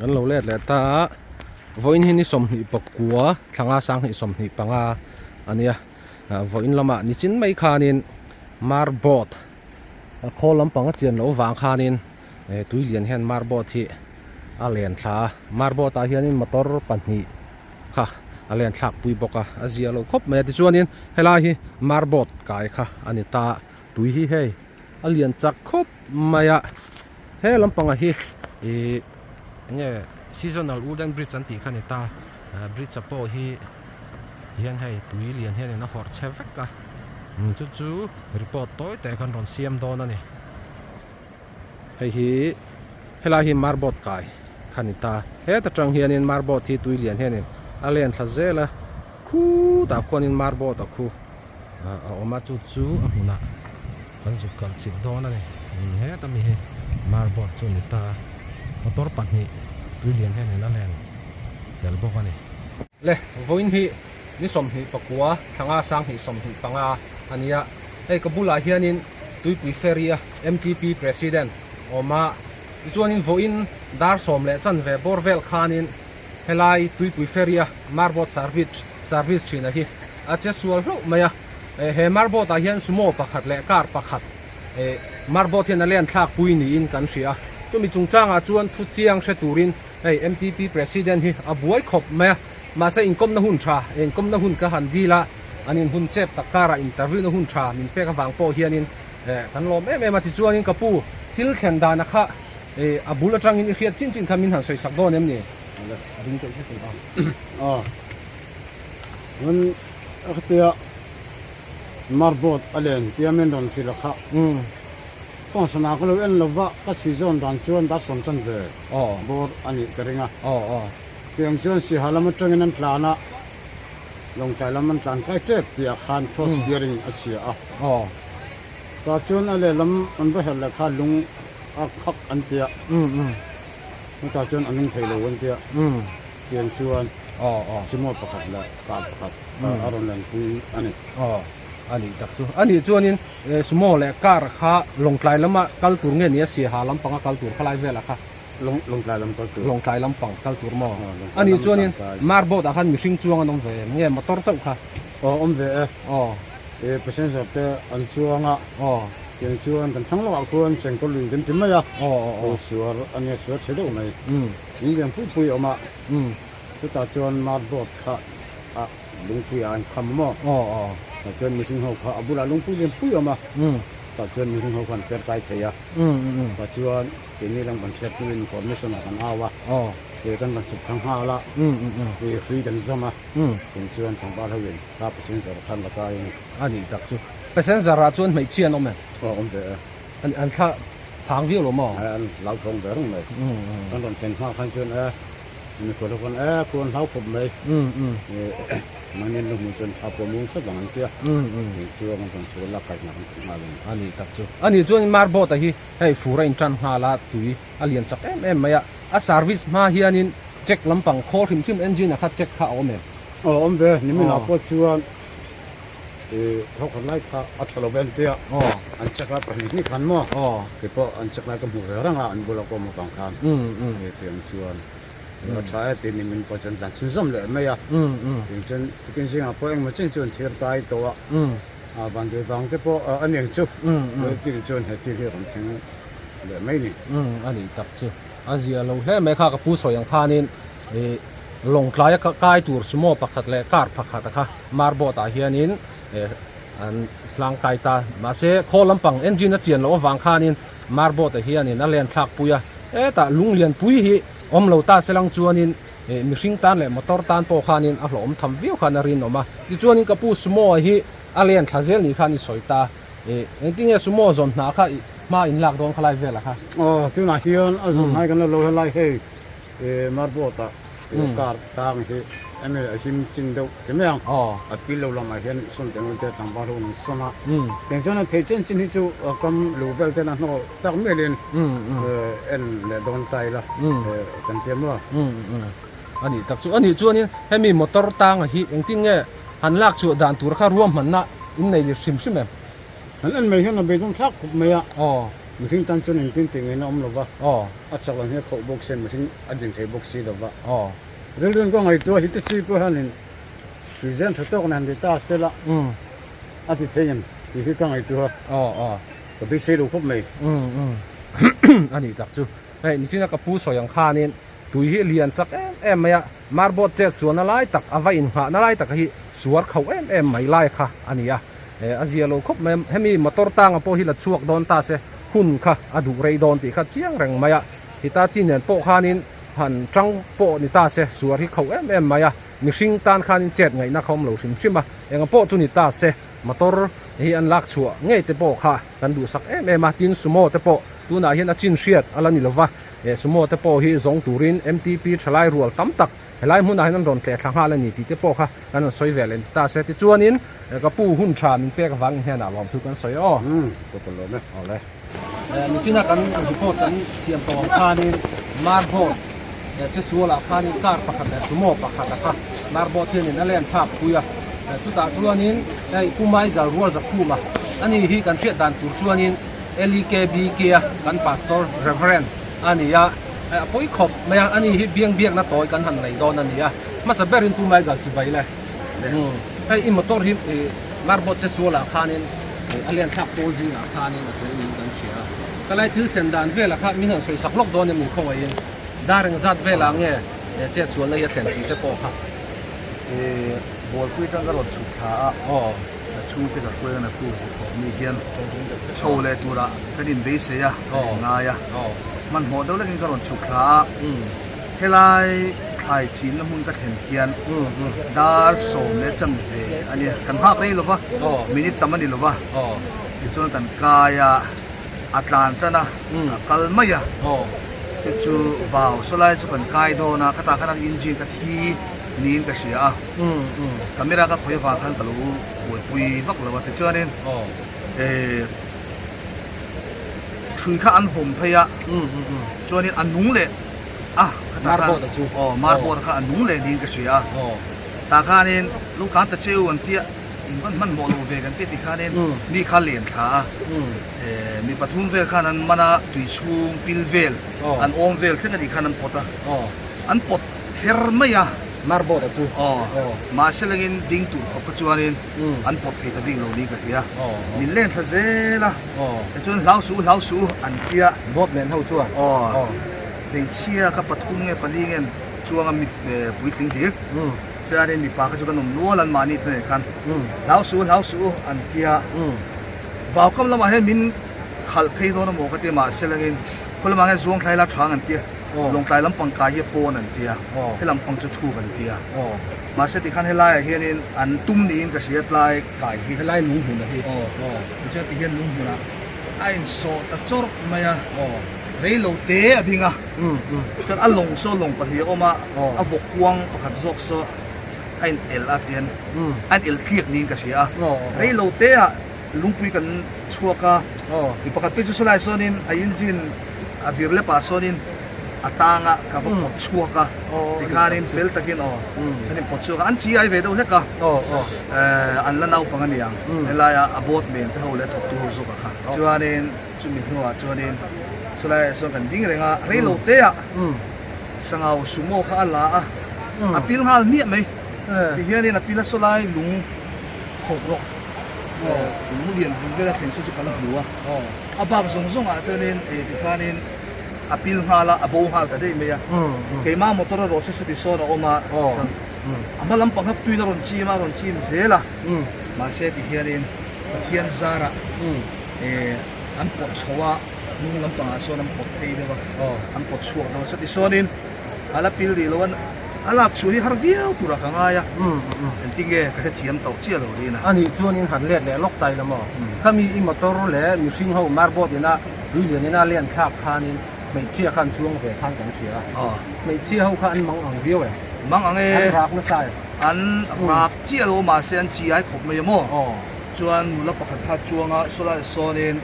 kan lo let le ta voin hi ni som ni pakua thanga sang hi som ni panga ania voin lama ni chin mai khanin marbot kholam panga chian lo wang khanin tui lian hen marbot hi alen tha marbot a hianin motor panhi kha alen thak pui boka azia lo khop me ti chuanin hela hi marbot kai kha ani ta tui hi hei alian chak khop maya he lampanga hi nge seasonal wooden bridge anti khani ta bridge apo hi hian hei tui lian hian na hor chevek ka chu report toy te kan ron siam don ani hei hi hela hi marbot kai khani ta he ta tang hian in marbot hi tui lian hian alen thazela khu ta konin marbot a khu oma chu amuna kan zu kan chik don ani he ta mi he marbot chu ni ta motor panhi trillion hen na len del bokani le voin hi ni som hi pakua thanga sang hi som hi panga ania hei kabula hianin tuipui feria mtp president oma chuanin voin dar som le chan ve borvel khanin helai tuipui feria marbot service thina hi ache sual hlo maya he marbot a hian sumo pakhat le kar pakhat marbot hian alen thak pui ni in kan ria chumi chungchanga chuan thu chiang hre turin hei mtp president hi abuai khop ma se inkom na hun tha inkom na hun ka han dila anin hun chep takara interview na hun tha min pe ka wang po hianin kan lom ma ti chuanin kapu thil thlen dana kha abula tangin i khiat chin khamin han soi sak don em ni ring to ti nun akhtia marbot alen tiamen don thila kha functiona ko en lova ka chi zon dan chuan da som chan ve bor ani karinga piang chuan si halama tangin an plana long tai laman tlan kai tep tia khan cross bearing achia ta chuan ale lam an ba hel la kha lung a khak an tia ta chuan anung thailo an tia piang chuan simo pakhat la ka pakhat aron lan pui ani ani taksu ani chuanin small le car kha longtlai lama kaltur nge nia si ha lam panga kaltur khalai vela kha longtlai lam kaltur longtlai lam pang kaltur mo ani chuanin marbot a khan mihring chuang anom ve nge motor chau kha om ve passenger te an chuanga yang chuan kan thanglo a khuan cheng ko lui kan timaya suar ani suar chelo mai yang pui oma ta chuan marbot kha a lungpui an khammo ta chuan mihring ho kha abula lungpui len pui oma ta chuan mihring ho khan per kai theya ta chuan ini lang ban set information kan awa ke kan ban chup khang hala ke free kan zama kan chuan thang ba hawen ta passenger khan la kai ani taksu passenger a chuan mai chian om om ve an kha phang viu lo mo an lau thong ve rong mai kan don chen kha khan chuan ni ko lo kon kon lau phop mai manin lu mun chen kha po mung sa bang tia chuan kan chuan la kai na kan ma le ani taksu ani chuan marbot a hi hei fura in tran hala tui alian chak em maya a service ma hianin check lampang khol him engine a kha check kha om om ve ni min a po chuan thau khan lai kha a thalo ven tia an check up ni khan mo ke po an check lai ka mu ranga an bula ko mo kang khan tiang chuan nó trái thì mình có chân là chân sâm lại mấy à, chân cái gì à, po em mà chân chân thiệt tai to bằng cái po anh em chú, cái chân hay chỉ cái bằng tiếng lại mấy nè, anh ấy tập chú, anh gì lâu hết mấy khá cái pu soi yang khan nên, long klai cái tour sumo pakhat le car pakhat kha, marbot à hiền nên, anh lang kai ta, mà sẽ kholam pang engine chian lo vang khan nên, marbot à hiền nên, anh liền thak puya, ta lung liền pui hi lo ta selang chuanin mihring tan le motor tan po khanin a hlom tham viu khanarin oma ti chuanin kapu sumo hi alian thazel ni khani soita engtinge sumo zon na kha ma in lak don khalai vela kha tu na hian azum hai kan lo lai he marbota car tang he ame him chin do kemang a pilo la ma hian son teng te tang ba ro ni sona teng chona the chen chin hi chu kam lu vel te na no tak me len en le don tai la kan tem lo ani taksu ani chuanin hemi motor tang hi engtinge han lak chu dan tur kha ruam man na in nei sim sim em an me hian be dong thak me ya mình xin tan chân tin tình người ông lova oh chắc là nghe khẩu bốc xem mình xin ăn dừng thấy bốc xí lova oh rồi luôn có ngày tua hít xí của hắn thì dân thật tốt này ta sẽ là thì thấy nhầm thì khi có ngày tua ohก็ไปเสียดูครบเลย อันนี้ตักจูไอ้นี่สินะกับผู้สวยอย่างข้านี่ตุยเฮียเลียนจักไม่อะมาร์บอดเจ็ดส่วนอะไรตักเอาไว้อินหาอะไรตักฮีสวนเขาไม่ไล่ค่ะอันนี้อะอาเจียโลครบไม่ให้มีมอเตอร์ตั้งพอฮิลชวกโดนตาเสหุ่นค่ะอดูเรย์โดนตีค่ะเจียงแรงไม่อะฮิตาจีเนี่ยโปข้านี่หันจังโปนิตาเสสวนที่เขาไม่อะมิชิงตันข้านี่เจ็ดไงนะเขาเหล่าชิมชิมะเองโปจุนิตาเสมอเตอร์ฮีอันลักชัวเงยเตโปค่ะกันดูสักมาตินสโมเตโปดูน่าเห็นจินเชียดอะไรนี่หรอวะสโมเตโปฮีซงตูริน MTP ทลายรัวตั้มตักหลายมุ่นน่าเห็นนั่นโดนแต่ทางหาเลยนี่ตีเตโปค่ะกันสวยเวลนตาเสติจวนนินก็ปูหุ่นชามินเปียกวังเห็นน่ะลองทุกันสวยอ้อก็เป็นเลยนะเอาเลยนี่ที่นักกันรีพอร์ตกันเสียงตัวข้านี่มาร์บอดจะสัวละข้านี่การประคันสโมประคันนะคะมาร์บอดที่นี่นั่นแหละชอบคุยจุดตาจวนนินไอ้ผู้ไม่กับรัวจะคู่มาอันนี้ที่กันเชื่อดันตัวจวนนินLKB เกียกันพาสตอร์เรเวรนอันนี้อะปุ้ยขบไม่อันนี้ที่เบียงนะตัวกันหันไหนโดนอันนี้อะมาสับเบรินผู้ไม่กับสิบใบเลยไอ้อิมตอร์ฮิมมาร์บอจะสัวละข้านี่อันเลี้ยงชักตัวจริงละข้านี่ตัวนี้กันเชียก็เลยถือเส้นดันเวลาข้ามีหนังสือสักล็อกโดนยังมีข้อไว้ยินดาริงจัดเวลาเงี้ยเจ้าส่วนเลยจะเส้นที่จะโปครับบอลคุยตั้งกระโดดฉุกขาชูไปกับคุยกันนะผู้สิผมมีเฮียนโชว์เลยตัวละก็ดินเบสเซียง่ายมันหมดแล้วเรื่องกระโดดฉุกขาเฮลัยไข่จีนแล้วมึงจะเห็นเฮียนดาร์โซมเนี่ยจังเวอันนี้กันภาคนี้หรือวะมินิตตั้มนี่หรือวะที่ส่วนกันกายอัตแลนตานะกัลมาย่ะที่จูว้าวสไลด์สุกันกายโดนะกระตากระนักอินจินกะทีนี่ก็เสียคาเมราก็คอยฟังขันตลูปุยฟักเลยว่าแต่เชื่อเนี่ยช่วยข้าอันผมพยาจวนนี้อันนุ่งเลยมาร์บอดจูมาร์บอดข้าอันนุ่งเลยนี่ก็เสียตาข้าเนี่ยลูกค้าตะเชี่ยวอันเตี้ยมันมองดูเวกันเตี้ยที่ข้าเนี่ยมีข้าเลี้ยงขามีปฐุมเวลข้านั้นมันตุยชูงปิลเวลอันอมเวลขึ้นกันอีกข้านั้นปอดอันปอดเฮร์ไม่ยามาร์บอดจูมาเสลกินดิ้งตู่ขบจวนนินอันปอดเทตดิ้งโลนี้ก็เทียนินเล่นทะเซละแต่จนเล้าสูอันเทียบอดเล่นเท่าชัวเด็กเชียกับปฐุมเงี้ยปลีเงี้ยชัวมีปุยทิ้งทีเจ้าเนี่ยมีปากก็จะกันนมนัวลันมานี่เนี่ยกันเล้าสูอันเทียว่าวคำละมาเห็นมินขัลเพย์โดนหมอกติมาเสลกินคนละมาเห็นช่วงไทยละทางอันเทียลงใต้ลำปังกายเฮียโปนันเตียให้ลำปังจุดทูกันเตียมาเสติขันให้ไล่เฮียนี่อันตุ้มนี่ก็เสียไล่กายให้ไล่ลุงหุ่นนะพี่ไม่ใช่ที่เฮียลุงหุ่นนะไอ้โซตะจอร์มาอ่ะเรโลเตะดิ้งอ่ะจนอันลงโซลงปะเฮียออกมาอันบกวงประคัตโซกโซไอ้เอลอาเตียนไอ้เอลเคียกนี่ก็เสียเรโลเตะลุงปุยกันชัวก้าอีประคัตเป็นจุดสลายโซนินไอ้ยินจินอาวิร์เลปาโซนินatanga ka pot chuaka tikanin fel takin ani pot chuaka an chi ai ve do leka an la nau pangania elaya abot men te hole thok tu zo ka kha chuanin chumi hnuwa chuanin sulai so kan ding renga relo te a sangau sumo kha ala apil hal mi mai ti hianin apila sulai lung khok ro lung lian bun vela thlen su chu kala hnuwa abak zong zong a chuanin tikanin apil hala abo hal ka dei meya keima motor ro chu bi so na oma amalam panghap tuina ron chi zela ma se ti hianin pathian zara an pot chowa nung lam panga so nam pot ei dewa an pot chuak na sa ti sonin ala pil ri lowan ala chu hi har viau tura ka nga ya entinge ka thiam tau chia lo ri na ani chuanin han let le lok tai lama khami i motor le mi sing ho marbot ina duilena len thak khaninไม่เชี่ยขันช่วงเวทางของเชียไม่เชี่ยเขาขันมังอังวิวมังอังรักนะใช่อันรักเชี่ยโลมาเซียนจีไอขบไม่ยมจวนมุลปะขันทัดช่วงอ่ะสุดโซนิน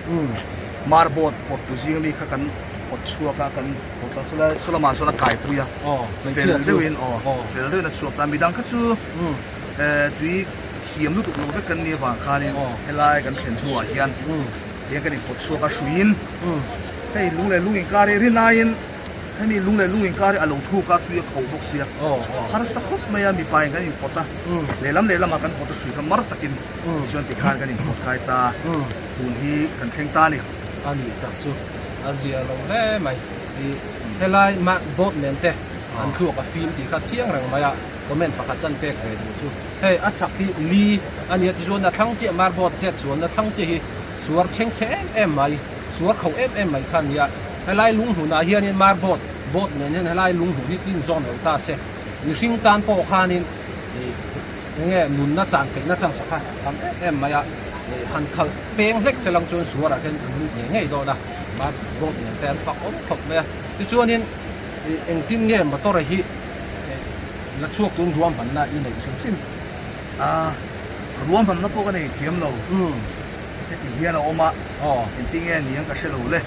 มาร์บอดปดตุซิงมีขันปดชัวกันปดสุดมาสุดไก่ปุยเฟลเดวินเฟลเดวินชัวตามมีดังขัดจูดุยเทียมลูกตุกลูกไปกันเนี่ยฝั่งคานี่ให้ไล่กันเข็นหัวเฮียน เฮียกันอีกปดชัวกับสุยินให้ลุงเลยลุงอิงการีรินายินให้มีลุงเลยลุงอิงการีอารมณ์ทุกข์กับตัวเขาบกเสียฮาร์สักคนไม่ยามีไปกันอีกปดตาเลล้ำมากันปดสุยกันมรตะกินส่วนที่ขานกันอีกปดไก่ตาหุ่นที่กันเข่งตาเนี่ยอันนี้ตัดสุดอาเซียนเราได้ไหมที่เฮลัยมาบดเมนเตอันคือกับฟิล์มที่เขาเที่ยงรังมาคอมเมนต์ประกาศกันเตะเลยดูชุดเฮ้ยอัจฉริลีอันนี้ที่ชวนนักทั้งเจ้ามาบดเจ็ดส่วนนักทั้งเจ้าสวนเชงเอ็มไหมสวนเขาเอ็มไหมคันเนี่ยเฮลัยลุงหูนาเฮียนี่มาบดเนี่ยเฮลัยลุงหูที่ติ้งซอนเราตาเสะนี่ชิงการโปคานินนี่ไงนุนน่าจังเป็นน่าจังสักค่ะทำเอ็มไหมหันเขาเพียงเล็กเสลังจนสวนอะไรกันอย่างเงี้ยโดนนะมาบดเนี่ยแต่ฝักฝักเนี่ยที่ชวนนี่เองทิ้งเงี้ยมาตัวอะไรฮีและช่วงตรงรวมพันน่ะอีไหนสิ้นรวมพันนับพวกกันเองเทียมเราที่เฮียเราออกมาเองทิ้งเงี้ยนี่ยังกระเชลเลย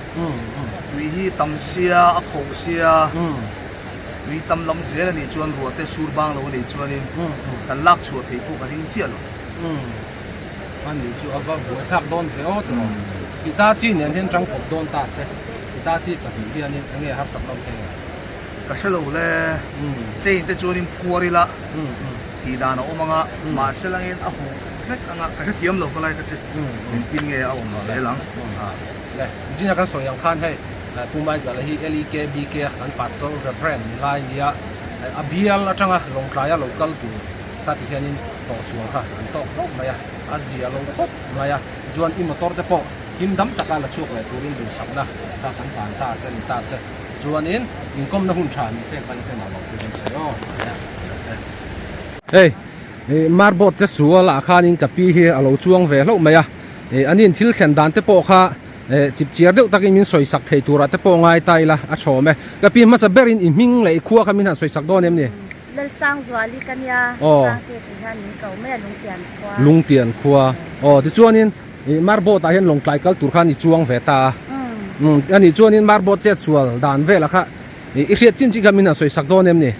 วิธีตำเสียอโคเสียวิธีตำลำเสียนี่ชวนรัวแต่สูบบางเราเนี่ยชวนนี่กันลักชัวที่พวกกันทิ้งเจียเราอันนี้ชัวว่าหัวชักโดนเสียตัวที่ตาจีเนี่ยเห็นจังผมโดนตาเสียที่ตาจีปฏิเดียนี่เงี้ยครับสำนักเองกระเชลเลยเจนแต่ชวนนี่พัวริละที่ด้านเอามังอ่ะมาเสลังเงินอ่ะหูเฟกอ่ะกระเทียมเราก็เลยกระเจี๊ยบทิ้งเงี้ยเอาเสลังเลยจริงๆก็สวยอย่างขั้นให้ผู้ไม่ก็เลยที่ LEK BK อันปัสโซ่ reference ไลน์เนี่ยอาเบียลจังอ่ะลงคลายเราก็ตัวถ้าที่เห็นต่อส่วนค่ะอันต่อพบมาอ่ะอาเซียลงพบมาอ่ะจวนอิมมอเตอร์เตปหิมดำตะการละช่วงเลยตัวนี้ดูสักนะถ้าขันผ่านตาเจนตาเสร็จจวนอินอินคอมนะหุ่นชานเต็มไปเต็มมาบอกตัวนี้เสียเฮ้ยมาร์บอทจะสัวละคานินกับปีเฮอเราช่วงเวลาไหมอ่ะอันนี้ทิลเข็นดานเตปค่ะจิบเจียร์เด็กตะกี้มินสวยสักเทตัวระเตปง่ายตายละอ่ะชมไหมกับปีมาสับเบรินอิมิงเลยขั้วขมิ้นหันสวยสักโดนเอ็มนี่เดินสร้างสวาลิกันยาสร้างเกี่ยวกับนี้เขาไม่ลุงเตียนขั้วอ๋อที่ช่วงนี้มาร์บอทเห็นลงไกลกัลตุรขันช่วงเวตาอันนี้ช่วงนี้มาร์บอทเจ็ดส่วนดานเวละค่ะอีกเรื่องจริงๆขมิ้นหันสวยสักโดนเอ็มนี่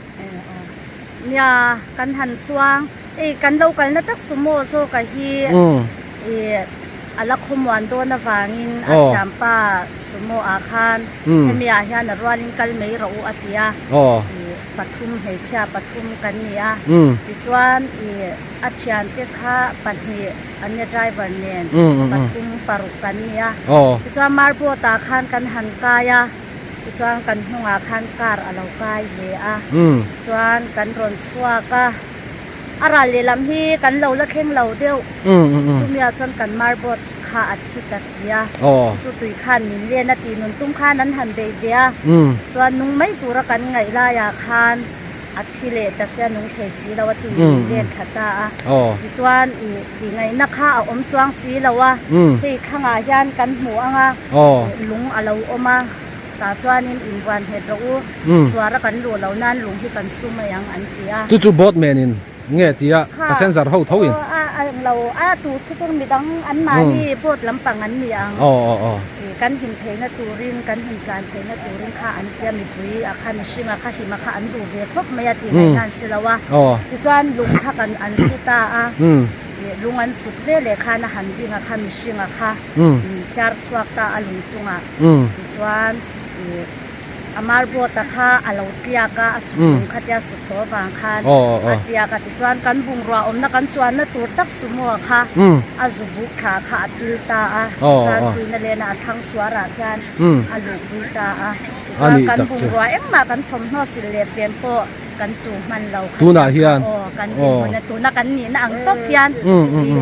เนี่ยกันหันช่วงกันเรากันนักสมโมโซกับฮีอัลลักขมวันตัวนับฟังอินอาจารย์ป้าสมโมอาคารให้มีอาหารรวลินกัลไม่รู้อัตยาปฐุมเหชาปฐุมกันเนี่ยดิจวนอาจารย์เตค่าปัญหาอันนี้ไดรเวอร์เนี่ยปฐุมปารุกันเนี่ยดิจวนมาร์โบตาคารกันหันกายดิจวนกันหัวคันการอลาวกายเวียจวนกันรอนชัวกะอะไรเลยลำฮีกันเราละเข่งเราเดียวสุมีอาจนกันมาร์บดขาอาทิตย์เสียสุดตุยขันนินเลียนตีนุนตุ้มขานั้นหันเบียจวนนุ่งไม่ตัวกันไงลายาคานอาทิตย์เลตเสียนุ่งเทสีเราตีเลียนขัดตาจวนอีไงนักข้าอมจวงสีเราว่าที่ข้างอาญานกันหัวงาลุงเราอมาตาจวนนินอินวันเฮดรูสวาระกันหลวงเรานั่นลุงที่กันซุ่มยังอันเดียจู่ๆบอดแมนินเงี้ยที่อ่ะเซนเซอร์เขาเท่าอินเราตูดที่ต้องมีดังอันมาที่พูดลำปังอันเมียงกันหินเทนตูรินกันหินการเทนตูรินข้าอันเตียมีปุยอาคามิชิมาข้าหิมาข้าอันดูเวทพบไม่ยตีในงานเชลวะที่จวนลุงข้ากันอันสุตาลุงอันสุดเร่เลยข้านะหันดิงอาคามิชิมาข้าที่อาร์สวักตาอลุงจุงอ่ะที่จวนอามาร์บตาข้าอาลาวตียากาสุนขัดยาสุดตัวฟังคันอาตียากาติจวนกันบุงรัวอมนักกันจวนนัตัวตักสมัวค่ะอาจุบุขาข้าอัลตาจวนคุยนั่นเลยนะทั้งสวาระกันอาลูบุตาจวนกันบุงรัวเอ็มมากันทอมโนสิเลเฟียนโปกันจูมันเราตัวน่าเฮียนกันบุงนั่นตัวนักกันนี่นะอังตบยัน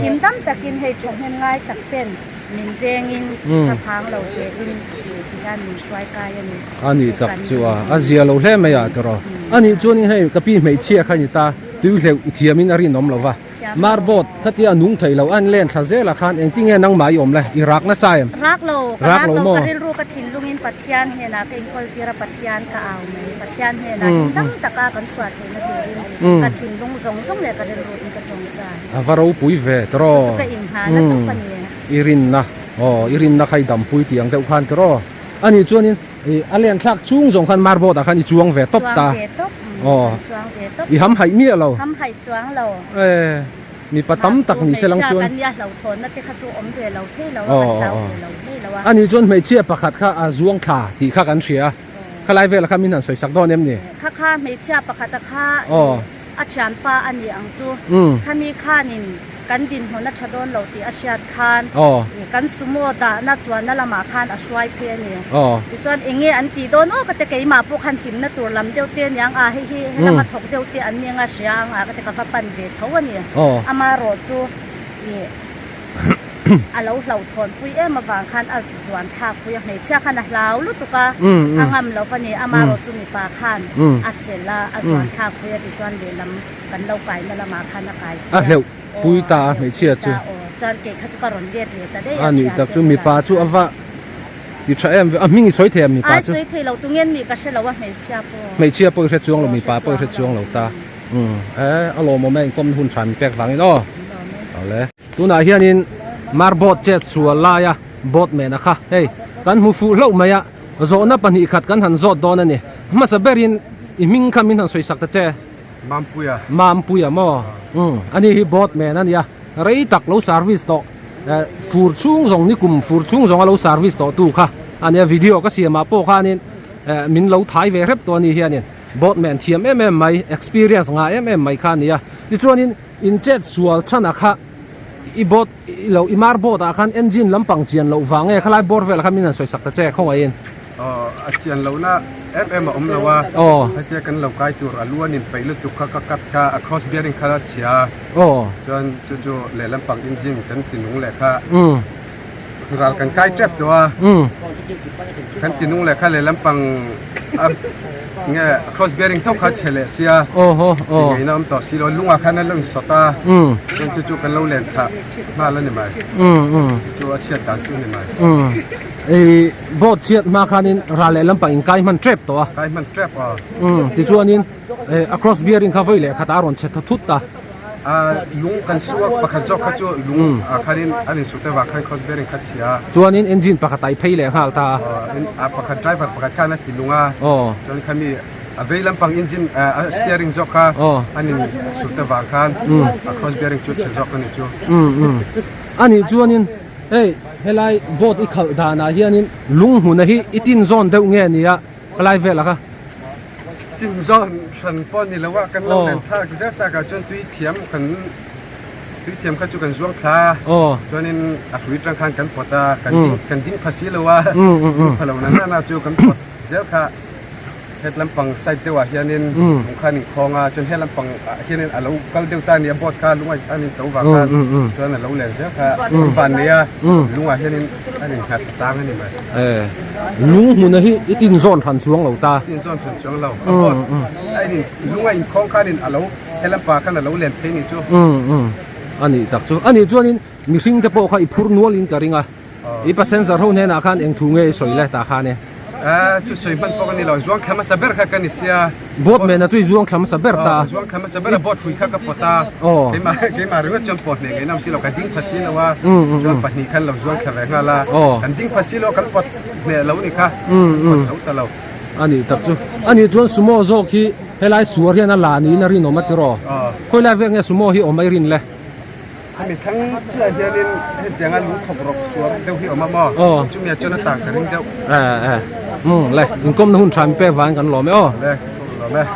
หิมตั้มตะกินให้ชงเห็นง่ายตักเป็นมินเวงินกระพังเราเกินที่การมีช่วยกายนี่อันนี้ตักชัวอาเซียเราเล่ไม่อยากตัวอันนี้จวนนี้ให้กับพี่ไม่เชี่ยขันตาดูเร็วเทียมินอารีนอมเราว่ามาร์บอทถ้าที่นุ่งไทยเราอันเล่นทาเซละคันเองที่เงี้ยนั่งหมายอมเลยอิรักนะสายรักเราก็ได้รู้กระถิ่นลุงอินปัทยานเฮนะเองคนที่รับปัทยานก็เอาไหมปัทยานเฮนะตั้งตะกากันสวัสดิ์นะดูกระถิ่นลุงสงเลยก็ได้รู้กระจงใจว่าเราปุยเวทรอจุกอินหาแล้วต้องปนีอิรินนะอิรินนะใครดำปุยเตียงแต่อุคันตรออันนี้จวนนี้อันเลี้ยงชักชุ่งสงคันมาร์บอทคันนี้จวงเวทตาอีหำไหเมียเราหำไหจวงเรา มีปะตั้มตักนี่เสลังจวน กันยาเราทนนั่นที่เขาจูอมเดือเราเท่เรา อ๋อ เรา อ๋อ เราเท่เราว่า อันนี้จนไม่เชี่ยประคัดข้าอาจวงขาตีข้ากันเชียข้าไล่เวลาข้ามีนันสวยสักดอนเนี่ยนี่ ข้าไม่เชื่อประคตข้า อ๋อ อาจารย์ป้าอันนี้อังจู อืม ข้ามีข้านินกันดินหัวนัชดอนเราตีอาชญ์คาน อ๋อ กันสมมตินัดจวนนั่นละมาคานอาช่วยเพียนี่ อ๋อ จวนเองอันตีโดนโอ้ก็แต่ไก่มาพวกขันหิมนั่นตัวลำเดียวเตียนยังให้เรามาถกเดียวเตียนอันนี้งาเสียงก็แต่กับปันเดทเท่าวันนี้ อ๋อ อามารอจูนี่ เราทนปุยมาวางคันอาสวนทาปุยไม่เชื่อขนาดเราลุตุกะอังามเราคนนี้อามารอจูมีปลาคันอาเจล่าอาสวนทาปุยติจวนเดลำกันเราไก่นั่นละมาคันนะไก่ อ่ะเร็วปุยตาไม่เชี่ยจู จวนเก่งเขาจะกระรอนเดียดเลยแต่ได้ อันนี้ตักจูมีปลาจูอ่ะว่าดิฉันเอ็มอ่ะมิงสวยเทียมมีป ไอ้ ลาจู สวยที่เราตรงนี้มีก็ใช่เราว่าไม่เชื่อปอ ไม่เชี่ยเปิดเฮ็ดจวงเรามีปลาเปิดเฮ็ดจวงเราตาอารมณ์โมเมนต์ก้มหุ่นฉันแปลกฝังนี่เนาะเอาเลยตัวไหนเฮียนินมาร์บอดเจ็ดสัวลายะบอดเมนะคะเฮ้ยกันหูฟูเล่ามาอะโซนับปันอีขัดกันหันโซดดอนนี่มาสเบรินอีมิงคามินหันสวยสักตะเจ มัมปุย มามปุยมออันนี้บอดเมนั่นยะไรตักเราซาร์วิสต่อฟูร์ชุ่งสองนี่กุมฟูร์ชุ่งสองเราซาร์วิสต่อตู้ค่ะอันนี้วิดีโอก็เสียมาโป้ค่ะนี่มินเราถ่ายเวรบตัวนี้เฮียนี่บอดแมนเทียมไม่ experience งาไม่ค่ะนี่ยะดิจวนินอินเจ็ดสัวชนะค่ะอีบอดเราอีมาร์บอดอาคันเอนจินลำปังเจียนเราวางเงี้ยขลายบอดเวลาเขามีนั่นสวยสักตะเจ้าเข้าไว้เอง อาเจียนเรานะFM อมเราว่า อ๋อ ให้เจอกันเราใกล้ตัวอลัวนินไปลุตุกกัดกะ across bearing คาราเชีย อ๋อ จนจู่ๆเลยลำปังอินจินกันตินุงเลยค่ะ อืม เรากันใกล้เจ็บตัว อืม กันตินุงเลยค่ะเลยลำปังเงี้ย cross bearing เท่าขาเฉลี่ยเสีย โอ้โหโอ้ ยังไงน้ำต่อสิเราลุงอาคันนั่นลุงสตาจนจู่ๆกันเราเล่นฉะมาแล้วนี่ไหมจู่อาเชียตันจู่นี่ไหม ไอ้บอดเชียดมาคันินราเลลำปังอินไกมันเทรปตัว ใกล้มันเจ็บอ่ะ ติจวนินacross bearing ข้าไว้เลยขัดอารอนเช็ดทุตตา ลุงกันชัวปะขจอกขจู่ลุงอาคันอันนี้สุดแต่ว่าคัน cross bearing ขัดเชีย จวนินเอนจินปะขัดไตเพย์เลยฮะตา ปะขด driver ปะขดข้านั่นติลุงอ่ะ อ๋อ จนคันมีเวลาปังอินจินsteering จอกค่ะอันนี้สุดแต่ว่าคัน cross bearing จุดเชจอกนี่จู่ อันนี้จวนินเฮ้ยเฮลัยบอดอีกเขาดานาเฮียนินลุงหุ่นนี่อิตินโซนเดวเงี้ยนี่อะอะไรเวล่ะค่ะ ตินจอนฉันป้อนนี่แล้วว่ากันเราเล่นท่าก็จะตากจนตุยเทียมกันตุยเทียมเขาจุกันช่วงคลา อ๋อ จนนี้อัศวินรังคันกันปตากันดิ้งภาษีเลยว่าพลังนั้นน่าจูกันปดเจ้าค่ะเฮ็ดลำปังใส่เดียวเฮียนินลุงคันคองจนเฮ็ดลำปังเฮียนินเราก็เดียวตานี่บอดค่ะลุงอันนี้ตัวว่ากันจนนั้นเราเล่นเจ้าค่ะวันนี้ลุงเฮียนินอันนี้หัดตามอันนี้ไป ลุงหุ่นนี่อิตินโซนทันช่วงเราตา ตินจอนฉันช่วงเราบอดไอ้นี่ลุงไอ้คองคันนี่เราเฮ็ดลำปังคันเราเล่นเพลงนี่จู อันนี้ตักจูอันนี้จวนินมิซิงเตโปค่ะอีพูร์นัวลินกะริงอ่ะอีพัฒน์เซอร์เขาเนี่ยนะคันเองทุ่งเงยสวยเลยตาคันเนี่ย จุดสวยมันปกติเราจวงคำมาสับเบอร์กันนี่เสีย บอดเมนนะจุยจวงคลำสับเบอร์ตา จวงคำมาสับเบอร์บอดฟุยข้ากับปตาเกี่ยมาเรื่องจนปดเนี่ยไงน้ำสิเรากันดิ้งภาษีแล้วว่าจวงปัจจุบันเราจวงแข็งแรงละกันดิ้งภาษีเรากันปดเนี่ยเรานี่ค่ะปดเสาตะเรา อันนี้ตักจูอันนี้จวนสมอโซคีเฮลัยสัวเรียนลานีนารินอมาติรอคุยแล้วเวงเนี่ยสมอฮีอไม่รินเลย มีทั้งเจ้าเฮียนินเห็นอย่างนั้นลุงขบรกสวนเดี๋ยวที่ออกมาบ่จุ่มยาจนต่างกันเดี๋ยว เลยก้มนุ่นชามเป้หวานกันหรอไหมอ๋อ เลย